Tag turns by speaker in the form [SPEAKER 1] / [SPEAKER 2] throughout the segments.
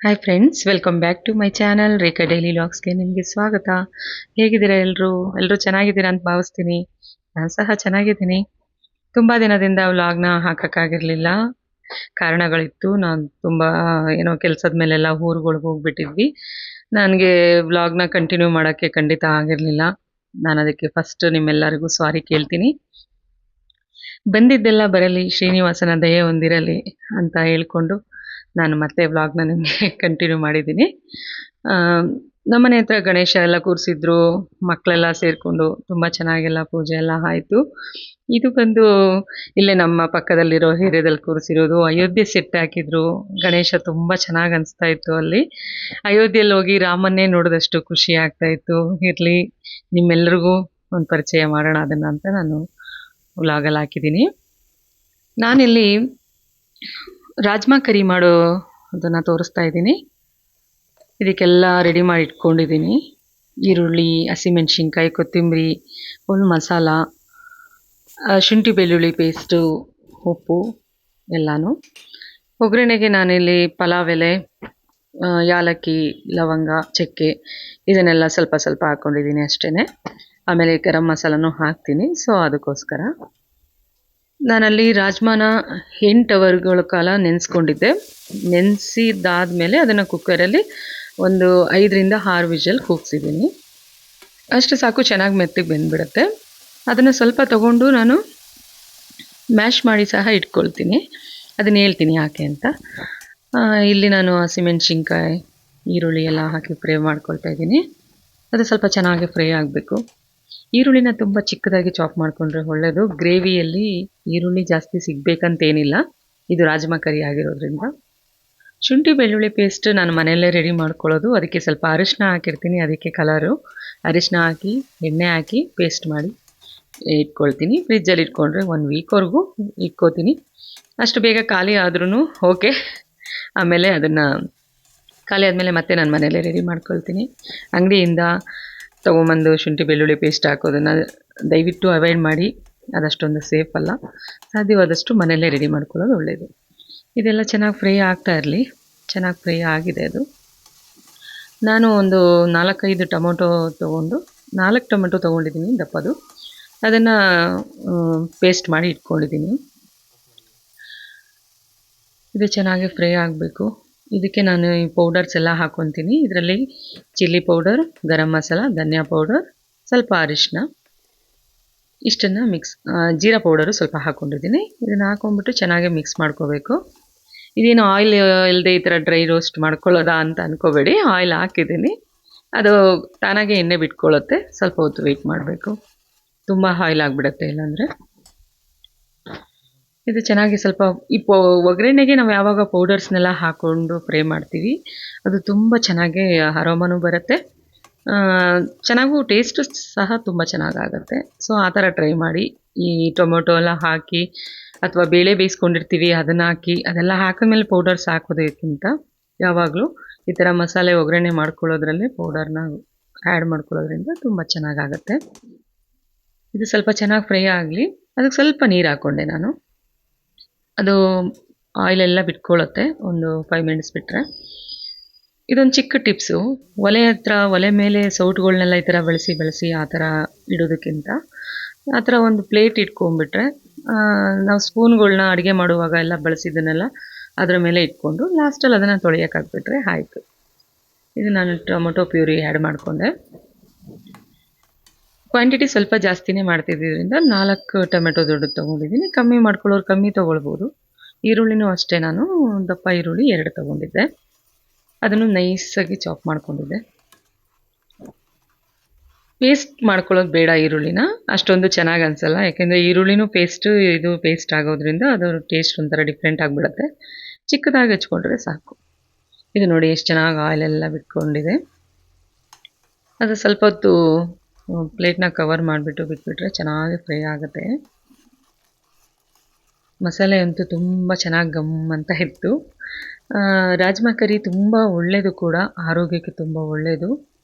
[SPEAKER 1] Hi friends, welcome back to my channel Rekha daily ವ್ಲಾಗ್ಸ್ಗೆ ನಿಮಗೆ ಸ್ವಾಗತ. ಹೇಗಿದ್ದೀರಾ ಎಲ್ಲರೂ ಚೆನ್ನಾಗಿದ್ದೀರಾ ಅಂತ ಭಾವಿಸ್ತೀನಿ. ನಾನು ಸಹ ಚೆನ್ನಾಗಿದ್ದೀನಿ. ತುಂಬ ದಿನದಿಂದ ವ್ಲಾಗ್ನ ಹಾಕೋಕ್ಕಾಗಿರಲಿಲ್ಲ, ಕಾರಣಗಳಿತ್ತು. ನಾನು ತುಂಬ ಏನೋ ಕೆಲಸದ ಮೇಲೆಲ್ಲ ಊರುಗಳಿಗೆ ಹೋಗ್ಬಿಟ್ಟಿದ್ವಿ. ನನಗೆ ವ್ಲಾಗ್ನ ಕಂಟಿನ್ಯೂ ಮಾಡೋಕ್ಕೆ ಖಂಡಿತ ಆಗಿರಲಿಲ್ಲ. ನಾನು ಅದಕ್ಕೆ ಫಸ್ಟ್ ನಿಮ್ಮೆಲ್ಲರಿಗೂ ಸಾರಿ ಕೇಳ್ತೀನಿ. ಬಂದಿದ್ದೆಲ್ಲ ಬರಲಿ, ಶ್ರೀನಿವಾಸನ ದಯೆ ಹೊಂದಿರಲಿ ಅಂತ ಹೇಳ್ಕೊಂಡು ನಾನು ಮತ್ತೆ ವ್ಲಾಗ್ನ ನಿಮಗೆ ಕಂಟಿನ್ಯೂ ಮಾಡಿದ್ದೀನಿ. ನಮ್ಮನೆ ಹತ್ರ ಗಣೇಶ ಎಲ್ಲ ಕೂರಿಸಿದ್ರು, ಮಕ್ಕಳೆಲ್ಲ ಸೇರಿಕೊಂಡು ತುಂಬ ಚೆನ್ನಾಗೆಲ್ಲ ಪೂಜೆ ಎಲ್ಲ ಆಯಿತು. ಇದು ಬಂದು ಇಲ್ಲೇ ನಮ್ಮ ಪಕ್ಕದಲ್ಲಿರೋ ಏರಿಯಾದಲ್ಲಿ ಕೂರಿಸಿರೋದು. ಅಯೋಧ್ಯೆ ಸೆಟ್ ಹಾಕಿದ್ರು. ಗಣೇಶ ತುಂಬ ಚೆನ್ನಾಗಿ ಅನಿಸ್ತಾ ಇತ್ತು ಅಲ್ಲಿ. ಅಯೋಧ್ಯೆಯಲ್ಲಿ ಹೋಗಿ ರಾಮನ್ನೇ ನೋಡಿದಷ್ಟು ಖುಷಿ ಆಗ್ತಾ ಇತ್ತು. ಇರಲಿ, ನಿಮ್ಮೆಲ್ರಿಗೂ ಒಂದು ಪರಿಚಯ ಮಾಡೋಣ ಅದನ್ನು ಅಂತ ನಾನು ವ್ಲಾಗಲ್ಲಿ ಹಾಕಿದ್ದೀನಿ. ನಾನಿಲ್ಲಿ ರಾಜ್ಮಾ ಕರಿ ಮಾಡೋ ಅದನ್ನು ತೋರಿಸ್ತಾ ಇದ್ದೀನಿ. ಇದಕ್ಕೆಲ್ಲ ರೆಡಿ ಮಾಡಿ ಇಟ್ಕೊಂಡಿದ್ದೀನಿ. ಈರುಳ್ಳಿ, ಹಸಿಮೆಣ್ಸಿನ್ಕಾಯಿ, ಕೊತ್ತಂಬರಿ, ಫುಲ್ ಮಸಾಲ, ಶುಂಠಿ ಬೆಳ್ಳುಳ್ಳಿ ಪೇಸ್ಟು, ಉಪ್ಪು ಎಲ್ಲನೂ. ಒಗ್ಗರಣೆಗೆ ನಾನಿಲ್ಲಿ ಪಲಾವ್ ಎಲೆ, ಯಾಲಕ್ಕಿ, ಲವಂಗ, ಚಕ್ಕೆ ಇದನ್ನೆಲ್ಲ ಸ್ವಲ್ಪ ಸ್ವಲ್ಪ ಹಾಕ್ಕೊಂಡಿದ್ದೀನಿ ಅಷ್ಟೇ. ಆಮೇಲೆ ಗರಂ ಮಸಾಲನೂ ಹಾಕ್ತೀನಿ. ಸೊ ಅದಕ್ಕೋಸ್ಕರ ನಾನಲ್ಲಿ ರಾಜ್ಮಾನ 8 ಅವರ್ಗಳ ಕಾಲ ನೆನೆಸ್ಕೊಂಡಿದ್ದೆ. ನೆನೆಸಿದ್ದಾದಮೇಲೆ ಅದನ್ನು ಕುಕ್ಕರಲ್ಲಿ ಒಂದು 5ರಿಂದ 6 ವಿಷಲ್ ಕೂಗಿಸಿದ್ದೀನಿ. ಅಷ್ಟು ಸಾಕು, ಚೆನ್ನಾಗಿ ಮೆತ್ತಗೆ ಬೆಂದ್ಬಿಡುತ್ತೆ. ಅದನ್ನು ಸ್ವಲ್ಪ ತಗೊಂಡು ನಾನು ಮ್ಯಾಶ್ ಮಾಡಿ ಸಹ ಇಟ್ಕೊಳ್ತೀನಿ. ಅದನ್ನು ಹೇಳ್ತೀನಿ ಯಾಕೆ ಅಂತ. ಇಲ್ಲಿ ನಾನು ಹಸಿಮೆಣ್ಸಿನ್ಕಾಯಿ, ಈರುಳ್ಳಿ ಎಲ್ಲ ಹಾಕಿ ಫ್ರೈ ಮಾಡ್ಕೊಳ್ತಾ ಇದ್ದೀನಿ. ಅದು ಸ್ವಲ್ಪ ಚೆನ್ನಾಗಿ ಫ್ರೈ ಆಗಬೇಕು. ಈರುಳ್ಳಿನ ತುಂಬ ಚಿಕ್ಕದಾಗಿ ಚಾಪ್ ಮಾಡಿಕೊಂಡ್ರೆ ಒಳ್ಳೆಯದು. ಗ್ರೇವಿಯಲ್ಲಿ ಈರುಳ್ಳಿ ಜಾಸ್ತಿ ಸಿಗಬೇಕಂತೇನಿಲ್ಲ, ಇದು ರಾಜ್ಮಾ ಕರಿ ಆಗಿರೋದ್ರಿಂದ. ಶುಂಠಿ ಬೆಳ್ಳುಳ್ಳಿ ಪೇಸ್ಟ್ ನಾನು ಮನೆಯಲ್ಲೇ ರೆಡಿ ಮಾಡ್ಕೊಳ್ಳೋದು. ಅದಕ್ಕೆ ಸ್ವಲ್ಪ ಅರಿಶಿನ ಹಾಕಿರ್ತೀನಿ, ಅದಕ್ಕೆ ಕಲರು. ಅರಿಶಿನ ಹಾಕಿ, ಎಣ್ಣೆ ಹಾಕಿ ಪೇಸ್ಟ್ ಮಾಡಿ ಇಟ್ಕೊಳ್ತೀನಿ. ಫ್ರಿಜ್ಜಲ್ಲಿ ಇಟ್ಕೊಂಡ್ರೆ 1 ವೀಕ್ವರೆಗೂ ಇಟ್ಕೋತೀನಿ. ಅಷ್ಟು ಬೇಗ ಖಾಲಿ ಆದ್ರೂ ಓಕೆ. ಆಮೇಲೆ ಅದನ್ನು ಖಾಲಿ ಆದಮೇಲೆ ಮತ್ತೆ ನಾನು ಮನೆಯಲ್ಲೇ ರೆಡಿ ಮಾಡ್ಕೊಳ್ತೀನಿ. ಅಂಗಡಿಯಿಂದ ತೊಗೊಂಬಂದು ಶುಂಠಿ ಬೆಳ್ಳುಳ್ಳಿ ಪೇಸ್ಟ್ ಹಾಕೋದನ್ನು ದಯವಿಟ್ಟು ಅವಾಯ್ಡ್ ಮಾಡಿ, ಅದಷ್ಟೊಂದು ಸೇಫ್ ಅಲ್ಲ. ಸಾಧ್ಯವಾದಷ್ಟು ಮನೆಯಲ್ಲೇ ರೆಡಿ ಮಾಡ್ಕೊಳ್ಳೋದು ಒಳ್ಳೆಯದು. ಇದೆಲ್ಲ ಚೆನ್ನಾಗಿ ಫ್ರೈ ಆಗ್ತಾ ಇರಲಿ. ಚೆನ್ನಾಗಿ ಫ್ರೈ ಆಗಿದೆ ಅದು. ನಾನು ಒಂದು 4-5 ಟೊಮೊಟೊ ತೊಗೊಂಡು, 4 ಟೊಮೆಟೊ ತೊಗೊಂಡಿದ್ದೀನಿ ದಪ್ಪದು. ಅದನ್ನು ಪೇಸ್ಟ್ ಮಾಡಿ ಇಟ್ಕೊಂಡಿದ್ದೀನಿ. ಇದು ಚೆನ್ನಾಗಿ ಫ್ರೈ ಆಗಬೇಕು. ಇದಕ್ಕೆ ನಾನು ಈ ಪೌಡರ್ಸ್ ಎಲ್ಲ ಹಾಕ್ಕೊತೀನಿ. ಇದರಲ್ಲಿ ಚಿಲ್ಲಿ ಪೌಡರ್, ಗರಂ ಮಸಾಲ, ಧನಿಯಾ ಪೌಡರ್, ಸ್ವಲ್ಪ ಅರಿಶಿನ, ಇಷ್ಟನ್ನು ಜೀರಾ ಪೌಡರು ಸ್ವಲ್ಪ ಹಾಕ್ಕೊಂಡಿದ್ದೀನಿ. ಇದನ್ನು ಹಾಕ್ಕೊಂಡ್ಬಿಟ್ಟು ಚೆನ್ನಾಗಿ ಮಿಕ್ಸ್ ಮಾಡ್ಕೋಬೇಕು. ಇದೇನು ಆಯಿಲ್ ಇಲ್ಲದೆ ಈ ಥರ ಡ್ರೈ ರೋಸ್ಟ್ ಮಾಡ್ಕೊಳ್ಳೋದಾ ಅಂತ ಅಂದ್ಕೋಬೇಡಿ. ಆಯಿಲ್ ಹಾಕಿದ್ದೀನಿ, ಅದು ತಾನಾಗೆ ಎಣ್ಣೆ ಬಿಟ್ಕೊಳ್ಳುತ್ತೆ. ಸ್ವಲ್ಪ ಹೊತ್ತು ವೆಯ್ಟ್ ಮಾಡಬೇಕು, ತುಂಬ ಆಯಿಲ್ ಆಗಿಬಿಡುತ್ತೆ ಇಲ್ಲಾಂದರೆ. ಇದು ಚೆನ್ನಾಗಿ ಸ್ವಲ್ಪ ಒಗ್ಗರಣೆಗೆ ನಾವು ಯಾವಾಗ ಪೌಡರ್ಸ್ನೆಲ್ಲ ಹಾಕ್ಕೊಂಡು ಫ್ರೈ ಮಾಡ್ತೀವಿ, ಅದು ತುಂಬ ಚೆನ್ನಾಗಿ ಅರೋಮನೂ ಬರುತ್ತೆ, ಚೆನ್ನಾಗೂ ಟೇಸ್ಟು ಸಹ ತುಂಬ ಚೆನ್ನಾಗಾಗುತ್ತೆ. ಸೊ ಆ ಥರ ಟ್ರೈ ಮಾಡಿ. ಈ ಟೊಮೊಟೊ ಎಲ್ಲ ಹಾಕಿ ಅಥವಾ ಬೇಳೆ ಬೇಯಿಸ್ಕೊಂಡಿರ್ತೀವಿ ಅದನ್ನು ಹಾಕಿ, ಅದೆಲ್ಲ ಹಾಕಿದ್ಮೇಲೆ ಪೌಡರ್ಸ್ ಹಾಕೋದಕ್ಕಿಂತ ಯಾವಾಗಲೂ ಈ ಥರ ಮಸಾಲೆ ಒಗ್ಗರಣೆ ಮಾಡ್ಕೊಳ್ಳೋದ್ರಲ್ಲೇ ಪೌಡರ್ನ ಆ್ಯಡ್ ಮಾಡ್ಕೊಳ್ಳೋದ್ರಿಂದ ತುಂಬ ಚೆನ್ನಾಗಾಗತ್ತೆ. ಇದು ಸ್ವಲ್ಪ ಚೆನ್ನಾಗಿ ಫ್ರೈ ಆಗಲಿ. ಅದಕ್ಕೆ ಸ್ವಲ್ಪ ನೀರು ಹಾಕ್ಕೊಂಡೆ ನಾನು. ಅದು ಆಯಿಲೆಲ್ಲ ಬಿಟ್ಕೊಳ್ಳುತ್ತೆ ಒಂದು 5 ಮಿನಿಟ್ಸ್ ಬಿಟ್ಟರೆ. ಇದೊಂದು ಚಿಕ್ಕ ಟಿಪ್ಸು. ಒಲೆ ಮೇಲೆ ಸೌಟುಗಳ್ನೆಲ್ಲ ಈ ಥರ ಬೆಳೆಸಿ ಆ ಥರ ಇಡೋದಕ್ಕಿಂತ ಆ ಥರ ಒಂದು ಪ್ಲೇಟ್ ಇಟ್ಕೊಂಡ್ಬಿಟ್ರೆ, ನಾವು ಸ್ಪೂನ್ಗಳ್ನ ಅಡುಗೆ ಮಾಡುವಾಗ ಎಲ್ಲ ಬಳಸಿದ್ದನ್ನೆಲ್ಲ ಅದರ ಮೇಲೆ ಇಟ್ಕೊಂಡು ಲಾಸ್ಟಲ್ಲಿ ಅದನ್ನು ತೊಳೆಯೋಕ್ಕಾಗ್ಬಿಟ್ರೆ ಆಯಿತು. ಇದು ನಾನು ಟೊಮೊಟೊ ಪ್ಯೂರಿ ಆ್ಯಡ್ ಮಾಡಿಕೊಂಡೆ. ಕ್ವಾಂಟಿಟಿ ಸ್ವಲ್ಪ ಜಾಸ್ತಿನೇ ಮಾಡ್ತಿದ್ದರಿಂದ 4 ಟೊಮೆಟೊ ದೊಡ್ಡದು ತೊಗೊಂಡಿದ್ದೀನಿ. ಕಮ್ಮಿ ಮಾಡ್ಕೊಳ್ಳೋರು ಕಮ್ಮಿ ತೊಗೊಳ್ಬೋದು. ಈರುಳ್ಳಿನೂ ಅಷ್ಟೇ, ನಾನು ದಪ್ಪ ಈರುಳ್ಳಿ 2 ತೊಗೊಂಡಿದ್ದೆ. ಅದನ್ನು ನೈಸಾಗಿ ಚಾಪ್ ಮಾಡ್ಕೊಂಡಿದ್ದೆ. ಪೇಸ್ಟ್ ಮಾಡ್ಕೊಳ್ಳೋದು ಬೇಡ ಈರುಳ್ಳಿನ, ಅಷ್ಟೊಂದು ಚೆನ್ನಾಗಿ ಅನಿಸಲ್ಲ. ಯಾಕೆಂದರೆ ಈರುಳ್ಳಿನೂ ಪೇಸ್ಟು, ಇದು ಪೇಸ್ಟ್ ಆಗೋದ್ರಿಂದ ಅದರ ಟೇಸ್ಟ್ ಒಂಥರ ಡಿಫ್ರೆಂಟ್ ಆಗಿಬಿಡುತ್ತೆ. ಚಿಕ್ಕದಾಗಿ ಹಚ್ಕೊಂಡ್ರೆ ಸಾಕು. ಇದು ನೋಡಿ ಎಷ್ಟು ಚೆನ್ನಾಗಿ ಆಯಿಲೆಲ್ಲ ಬಿಟ್ಕೊಂಡಿದೆ. ಅದು ಸ್ವಲ್ಪ ಹೊತ್ತು ಪ್ಲೇಟ್ನ ಕವರ್ ಮಾಡಿಬಿಟ್ಟು ಬಿಟ್ಬಿಟ್ರೆ ಚೆನ್ನಾಗಿ ಫ್ರೈ ಆಗುತ್ತೆ. ಮಸಾಲೆ ಅಂತೂ ತುಂಬ ಚೆನ್ನಾಗಿ ಗಮ್ ಅಂತ ಇತ್ತು. ರಾಜ್ಮಾ ಕರಿ ತುಂಬ ಒಳ್ಳೆಯದು ಕೂಡ, ಆರೋಗ್ಯಕ್ಕೆ ತುಂಬ ಒಳ್ಳೆಯದು,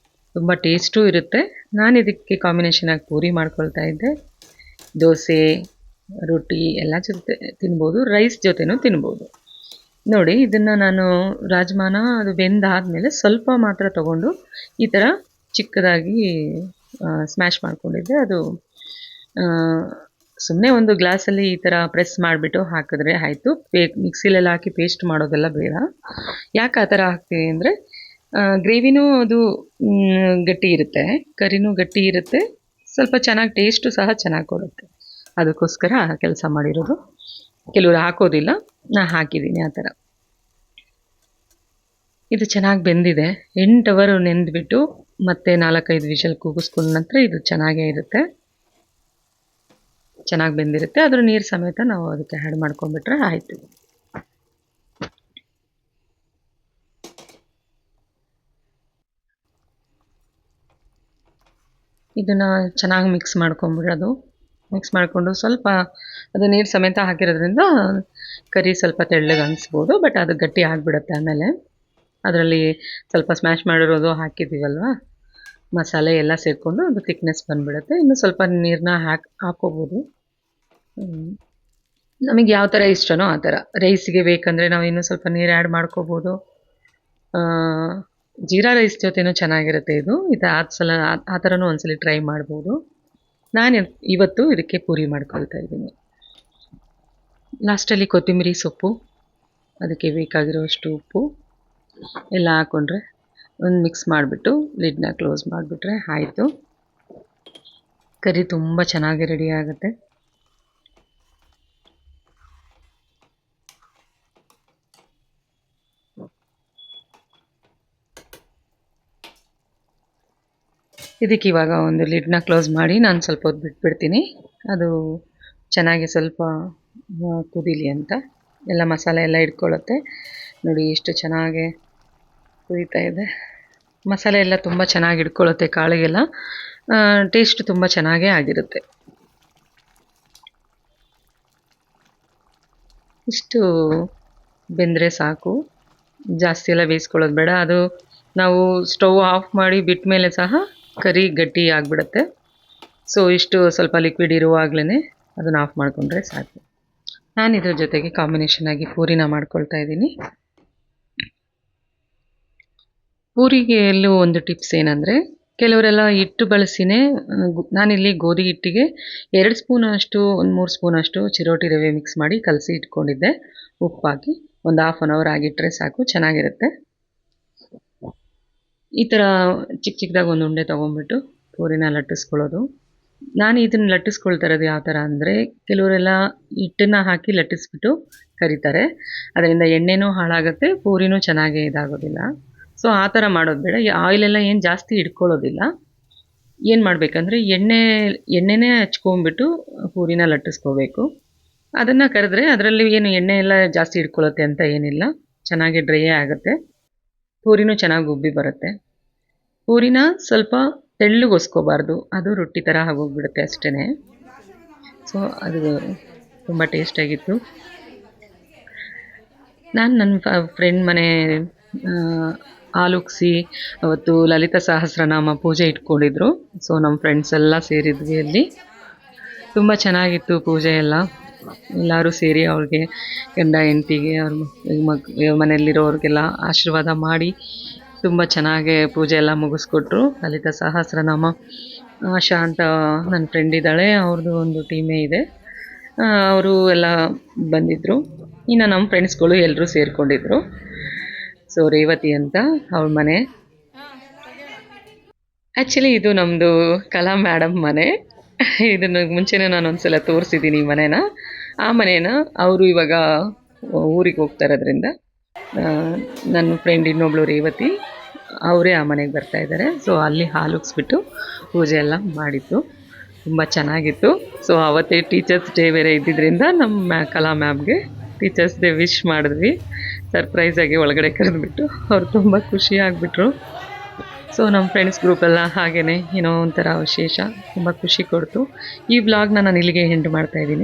[SPEAKER 1] ತುಂಬ ಟೇಸ್ಟೂ ಇರುತ್ತೆ. ನಾನು ಇದಕ್ಕೆ ಕಾಂಬಿನೇಷನಾಗಿ ಪೂರಿ ಮಾಡ್ಕೊಳ್ತಾ ಇದ್ದೆ. ದೋಸೆ, ರೊಟ್ಟಿ ಎಲ್ಲ ಜೊತೆ ತಿನ್ಬೋದು, ರೈಸ್ ಜೊತೆನೂ ತಿನ್ಬೋದು. ನೋಡಿ ಇದನ್ನು ನಾನು ರಾಜ್ಮಾನ ಅದು ಬೆಂದಾದಮೇಲೆ ಸ್ವಲ್ಪ ಮಾತ್ರ ತಗೊಂಡು ಈ ಥರ ಚಿಕ್ಕದಾಗಿ ಸ್ಮ್ಯಾಶ್ ಮಾಡ್ಕೊಂಡಿದ್ದೆ. ಅದು ಸುಮ್ಮನೆ ಒಂದು ಗ್ಲಾಸಲ್ಲಿ ಈ ಥರ ಪ್ರೆಸ್ ಮಾಡಿಬಿಟ್ಟು ಹಾಕಿದ್ರೆ ಆಯಿತು. ಮಿಕ್ಸಿಲೆಲ್ಲ ಹಾಕಿ ಪೇಸ್ಟ್ ಮಾಡೋದೆಲ್ಲ ಬೇಡ. ಯಾಕೆ ಆ ಥರ ಹಾಕ್ತೀವಿ ಅಂದರೆ ಗ್ರೇವಿನೂ ಅದು ಗಟ್ಟಿ ಇರುತ್ತೆ, ಕರಿನೂ ಗಟ್ಟಿ ಇರುತ್ತೆ, ಸ್ವಲ್ಪ ಚೆನ್ನಾಗಿ ಟೇಸ್ಟು ಸಹ ಚೆನ್ನಾಗಿ ಕೊಡುತ್ತೆ. ಅದಕ್ಕೋಸ್ಕರ ಕೆಲಸ ಮಾಡಿರೋದು. ಕೆಲವರು ಹಾಕೋದಿಲ್ಲ, ನಾನು ಹಾಕಿದ್ದೀನಿ ಆ ಥರ. ಇದು ಚೆನ್ನಾಗಿ ಬೆಂದಿದೆ. 8 ಅವರ್ ನೆಂದ್ಬಿಟ್ಟು ಮತ್ತೆ 4-5 ವಿಷಲ್ ಕೂಗಿಸ್ಕೊಂಡ ನಂತರ ಇದು ಚೆನ್ನಾಗೇ ಇರುತ್ತೆ, ಚೆನ್ನಾಗಿ ಬೆಂದಿರುತ್ತೆ. ಅದ್ರ ನೀರು ಸಮೇತ ನಾವು ಅದಕ್ಕೆ ಆ್ಯಡ್ ಮಾಡ್ಕೊಂಡ್ಬಿಟ್ರೆ ಆಯಿತು. ಇದನ್ನು ಚೆನ್ನಾಗಿ ಮಿಕ್ಸ್ ಮಾಡ್ಕೊಂಬಿಡೋದು. ಮಿಕ್ಸ್ ಮಾಡಿಕೊಂಡು ಸ್ವಲ್ಪ ಅದು ನೀರು ಸಮೇತ ಹಾಕಿರೋದ್ರಿಂದ ಕರಿ ಸ್ವಲ್ಪ ತೆಳ್ಳಗೆ ಅನಿಸ್ಬೋದು, ಬಟ್ ಅದು ಗಟ್ಟಿ ಆಗಿಬಿಡುತ್ತೆ. ಆಮೇಲೆ ಅದರಲ್ಲಿ ಸ್ವಲ್ಪ ಸ್ಮ್ಯಾಶ್ ಮಾಡಿರೋದು ಹಾಕಿದ್ದೀವಲ್ವ, ಮಸಾಲೆ ಎಲ್ಲ ಸೇರಿಕೊಂಡು ಅದು ಥಿಕ್ನೆಸ್ ಬಂದುಬಿಡುತ್ತೆ. ಇನ್ನು ಸ್ವಲ್ಪ ನೀರನ್ನ ಹಾಕ್ಕೋಬೋದು. ನಮಗೆ ಯಾವ ಥರ ಇಷ್ಟನೋ ಆ ಥರ. ರೈಸಿಗೆ ಬೇಕಂದರೆ ನಾವು ಇನ್ನೂ ಸ್ವಲ್ಪ ನೀರು ಆ್ಯಡ್ ಮಾಡ್ಕೋಬೋದು. ಜೀರಾ ರೈಸ್ ಜೊತೆನೂ ಚೆನ್ನಾಗಿರುತ್ತೆ ಇದು. ಸಲ ಆ ಥರನೂ ಒಂದ್ಸಲ ಟ್ರೈ ಮಾಡ್ಬೋದು. ನಾನು ಇವತ್ತು ಇದಕ್ಕೆ ಪೂರಿ ಮಾಡ್ಕೊಳ್ತಾ ಇದ್ದೀನಿ. ಲಾಸ್ಟಲ್ಲಿ ಕೊತ್ತಂಬರಿ ಸೊಪ್ಪು, ಅದಕ್ಕೆ ಬೇಕಾಗಿರೋಷ್ಟು ಉಪ್ಪು ಎಲ್ಲ ಹಾಕ್ಕೊಂಡ್ರೆ ಒಂದು ಮಿಕ್ಸ್ ಮಾಡಿಬಿಟ್ಟು ಲಿಡ್ನ ಕ್ಲೋಸ್ ಮಾಡಿಬಿಟ್ರೆ ಆಯಿತು. ಕರಿ ತುಂಬ ಚೆನ್ನಾಗಿ ರೆಡಿ ಆಗುತ್ತೆ. ಇದಕ್ಕೆ ಇವಾಗ ಒಂದು ಲಿಡ್ನ ಕ್ಲೋಸ್ ಮಾಡಿ ನಾನು ಸ್ವಲ್ಪ ಹೊತ್ತು ಬಿಟ್ಬಿಡ್ತೀನಿ. ಅದು ಚೆನ್ನಾಗಿ ಸ್ವಲ್ಪ ಕುದೀಲಿ ಅಂತ. ಎಲ್ಲ ಮಸಾಲೆ ಎಲ್ಲ ಇಟ್ಕೊಳ್ಳುತ್ತೆ. ನೋಡಿ ಎಷ್ಟು ಚೆನ್ನಾಗಿ ಕುದೀತಾ ಇದೆ. ಮಸಾಲೆ ಎಲ್ಲ ತುಂಬ ಚೆನ್ನಾಗಿ ಇಟ್ಕೊಳ್ಳುತ್ತೆ ಕಾಳಿಗೆಲ್ಲ. ಟೇಸ್ಟ್ ತುಂಬ ಚೆನ್ನಾಗೇ ಆಗಿರುತ್ತೆ. ಇಷ್ಟು ಬೆಂದರೆ ಸಾಕು, ಜಾಸ್ತಿ ಎಲ್ಲ ಬೇಯಿಸ್ಕೊಳ್ಳೋದು ಬೇಡ. ಅದು ನಾವು ಸ್ಟವ್ ಆಫ್ ಮಾಡಿ ಬಿಟ್ಟ ಮೇಲೆ ಸಹ ಕರಿ ಗಟ್ಟಿ ಆಗಿಬಿಡುತ್ತೆ. ಸೊ ಇಷ್ಟು ಸ್ವಲ್ಪ ಲಿಕ್ವಿಡ್ ಇರುವಾಗಲೇ ಅದನ್ನು ಆಫ್ ಮಾಡಿಕೊಂಡ್ರೆ ಸಾಕು. ನಾನು ಇದ್ರ ಜೊತೆಗೆ ಕಾಂಬಿನೇಷನ್ ಆಗಿ ಪೂರಿನ ಮಾಡ್ಕೊಳ್ತಾ ಇದ್ದೀನಿ. ಪೂರಿಗೆ ಎಲ್ಲೂ ಒಂದು ಟಿಪ್ಸ್ ಏನಂದರೆ, ಕೆಲವರೆಲ್ಲ ಹಿಟ್ಟು ಬಳಸಿನೇ, ನಾನಿಲ್ಲಿ ಗೋಧಿ ಹಿಟ್ಟಿಗೆ 2 ಸ್ಪೂನಷ್ಟು 3 ಸ್ಪೂನಷ್ಟು ಚಿರೋಟಿ ರವೆ ಮಿಕ್ಸ್ ಮಾಡಿ ಕಲಸಿ ಇಟ್ಕೊಂಡಿದ್ದೆ. ಉಪ್ಪಾಕಿ ಒಂದು ಹಾಫ್ ಆನ್ ಅವರ್ ಆಗಿಟ್ಟರೆ ಸಾಕು, ಚೆನ್ನಾಗಿರುತ್ತೆ. ಈ ಥರ ಚಿಕ್ಕ ಚಿಕ್ಕದಾಗಿ ಒಂದು ಉಂಡೆ ತೊಗೊಂಡ್ಬಿಟ್ಟು ಪೂರಿನ ಲಟ್ಟಿಸ್ಕೊಳ್ಳೋದು. ನಾನು ಇದನ್ನು ಲಟ್ಟಿಸ್ಕೊಳ್ತಾ ಇರೋದು ಯಾವ ಥರ ಅಂದರೆ, ಕೆಲವರೆಲ್ಲ ಹಿಟ್ಟನ್ನು ಹಾಕಿ ಲಟ್ಟಿಸ್ಬಿಟ್ಟು ಕರಿತಾರೆ. ಅದರಿಂದ ಎಣ್ಣೆನೂ ಹಾಳಾಗುತ್ತೆ, ಪೂರಿನೂ ಚೆನ್ನಾಗಿ ಇದಾಗೋದಿಲ್ಲ. ಸೊ ಆ ಥರ ಮಾಡೋದು ಬೇಡ. ಆಯಿಲೆಲ್ಲ ಏನು ಜಾಸ್ತಿ ಇಟ್ಕೊಳ್ಳೋದಿಲ್ಲ. ಏನು ಮಾಡಬೇಕಂದ್ರೆ ಎಣ್ಣೆನೇ ಹಚ್ಕೊಂಡ್ಬಿಟ್ಟು ಪೂರಿನ ಲಟ್ಟಿಸ್ಕೋಬೇಕು. ಅದನ್ನು ಕರೆದ್ರೆ ಅದರಲ್ಲಿ ಏನು ಎಣ್ಣೆ ಎಲ್ಲ ಜಾಸ್ತಿ ಇಟ್ಕೊಳ್ಳುತ್ತೆ ಅಂತ ಏನಿಲ್ಲ, ಚೆನ್ನಾಗಿ ಡ್ರೈ ಆಗುತ್ತೆ. ಪೂರಿನೂ ಚೆನ್ನಾಗಿ ಉಬ್ಬಿ ಬರುತ್ತೆ. ಪೂರಿನ ಸ್ವಲ್ಪ ತೆಳ್ಳಗೋಸ್ಕೋಬಾರ್ದು, ಅದು ರೊಟ್ಟಿ ಥರ ಆಗೋಗ್ಬಿಡುತ್ತೆ ಅಷ್ಟೇ. ಸೊ ಅದು ತುಂಬ ಟೇಸ್ಟಾಗಿತ್ತು. ನಾನು ನನ್ನ ಫ್ರೆಂಡ್ ಮನೆ ಹಾಲುಕ್ಸಿ ಅವತ್ತು ಲಲಿತಾ ಸಹಸ್ರನಾಮ ಪೂಜೆ ಇಟ್ಕೊಂಡಿದ್ರು. ಸೊ ನಮ್ಮ ಫ್ರೆಂಡ್ಸ್ ಎಲ್ಲ ಸೇರಿದ್ವಿ ಅಲ್ಲಿ. ತುಂಬ ಚೆನ್ನಾಗಿತ್ತು ಪೂಜೆ ಎಲ್ಲ. ಎಲ್ಲರೂ ಸೇರಿ ಅವ್ರಿಗೆ, ಗಂಡ ಹೆಂಡ್ತಿಗೆ, ಅವ್ರ ಮನೆಯಲ್ಲಿರೋರಿಗೆಲ್ಲ ಆಶೀರ್ವಾದ ಮಾಡಿ ತುಂಬ ಚೆನ್ನಾಗಿ ಪೂಜೆ ಎಲ್ಲ ಮುಗಿಸ್ಕೊಟ್ರು. ಲಲಿತಾ ಸಹಸ್ರನಾಮ ಆಶಾ ಅಂತ ನನ್ನ ಫ್ರೆಂಡ್ ಇದ್ದಾಳೆ, ಅವ್ರದ್ದು ಒಂದು ಟೀಮೇ ಇದೆ. ಅವರು ಎಲ್ಲ ಬಂದಿದ್ದರು. ಇನ್ನು ನಮ್ಮ ಫ್ರೆಂಡ್ಸ್ಗಳು ಎಲ್ಲರೂ ಸೇರಿಕೊಂಡಿದ್ರು. ಸೊ ರೇವತಿ ಅಂತ ಅವಳ ಮನೆ. ಆ್ಯಕ್ಚುಲಿ ಇದು ನಮ್ಮದು ಕಲಾ ಮೇಡಮ್ ಮನೆ. ಇದನ್ನು ಮುಂಚೆನೇ ನಾನು ಒಂದ್ಸಲ ತೋರಿಸಿದ್ದೀನಿ ಈ ಮನೇನ. ಆ ಮನೇನ ಅವರು ಇವಾಗ ಊರಿಗೆ ಹೋಗ್ತಾ ಇರೋದ್ರಿಂದ ನನ್ನ ಫ್ರೆಂಡ್ ಇನ್ನೊಬ್ಳು ರೇವತಿ, ಅವರೇ ಆ ಮನೆಗೆ ಬರ್ತಾ ಇದ್ದಾರೆ. ಸೊ ಅಲ್ಲಿ ಹಾಲುಕ್ಸ್ಬಿಟ್ಟು ಪೂಜೆ ಎಲ್ಲ ಮಾಡಿತ್ತು. ತುಂಬ ಚೆನ್ನಾಗಿತ್ತು. ಸೊ ಅವತ್ತೇ ಟೀಚರ್ಸ್ ಡೇ ಬೇರೆ ಇದ್ದಿದ್ದರಿಂದ ನಮ್ಮ ಕಲಾ ಮ್ಯಾಮ್ಗೆ ಟೀಚರ್ಸ್ ಡೇ ವಿಶ್ ಮಾಡಿದ್ವಿ. ಸರ್ಪ್ರೈಸಾಗಿ ಒಳಗಡೆ ಕರೆದುಬಿಟ್ಟು ಅವ್ರು ತುಂಬ ಖುಷಿ ಆಗಿಬಿಟ್ರು. ಸೊ ನಮ್ಮ ಫ್ರೆಂಡ್ಸ್ ಗ್ರೂಪೆಲ್ಲ ಹಾಗೇ ಏನೋ ಒಂಥರ ವಿಶೇಷ, ತುಂಬ ಖುಷಿ ಕೊಡ್ತು. ಈ ವ್ಲಾಗ್ನ ನಾನು ಇಲ್ಲಿಗೆ ಎಂಡ್ ಮಾಡ್ತಾಯಿದ್ದೀನಿ.